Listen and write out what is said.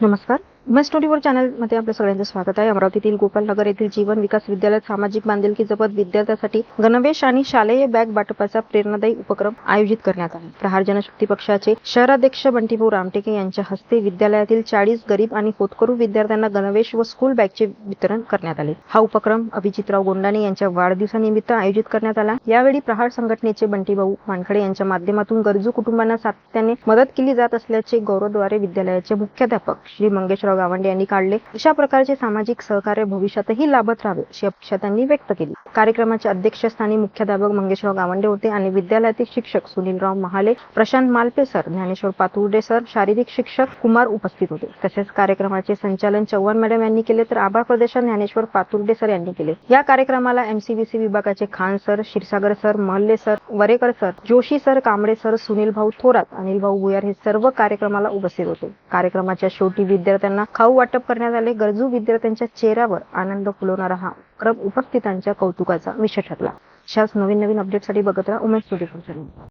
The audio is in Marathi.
नमस्कार. उमेश 24 चॅनलमध्ये आपल्या सगळ्यांचं स्वागत आहे. अमरावतीतील गोपालनगर येथील जीवन विकास विद्यालयात सामाजिक बांधिलकी जपत विद्यार्थ्यांसाठी गणवेश आणि शालेय बॅग वाटपाचा प्रेरणादायी उपक्रम आयोजित करण्यात आला. प्रहार जनशक्ती पक्षाचे शहराध्यक्ष बंटीभाऊ रामटेके यांच्या हस्ते विद्यालयातील 40 गरीब आणि होतकरू विद्यार्थ्यांना गणवेश व स्कूल बॅगचे वितरण करण्यात आले. हा उपक्रम अभिजितराव गोंडाणे यांच्या वाढदिवसानिमित्त आयोजित करण्यात आला. यावेळी प्रहार संघटनेचे बंटीभाऊ वानखडे यांच्या माध्यमातून गरजू कुटुंबांना सातत्याने मदत केली जात असल्याचे गौरवद्वारे विद्यालयाचे मुख्याध्यापक श्री मंगेशराव गावंडे यांनी काढले. अशा प्रकारचे सामाजिक सहकार्य भविष्यातही लाभत राहावे अशी अपेक्षा त्यांनी व्यक्त केली. कार्यक्रमाच्या अध्यक्षस्थानी मुख्याध्यापक मंगेशराव गावंडे होते आणि विद्यालयातील शिक्षक सुनीलराव महाले, प्रशांत मालपे सर, ज्ञानेश्वर पातुर्डे सर, शारीरिक शिक्षक कुमार उपस्थित होते. तसेच कार्यक्रमाचे संचालन चव्हाण मॅडम यांनी केले तर आभार प्रदर्शन ज्ञानेश्वर पातुर्डे सर यांनी केले. या कार्यक्रमाला MCVC विभागाचे Khan sir, Kshirsagar sir, Mahalle sir, Varekar sir, Joshi sir, Kamble sir, Sunil भाऊ थोरात, अनिल भाऊ भुयार हे सर्व कार्यक्रमाला उपस्थित होते. कार्यक्रमाच्या शेवटी विद्यार्थ्यांना खाऊ वाटप करण्यात आले. गरजू विद्यार्थ्यांच्या चेहऱ्यावर आनंद फुलवणारा हा उपक्रम उपस्थितांच्या कौतुकाचा विषय ठरला. अशाच नवीन अपडेटसाठी बघत राहा उमेश 24 चॅनल.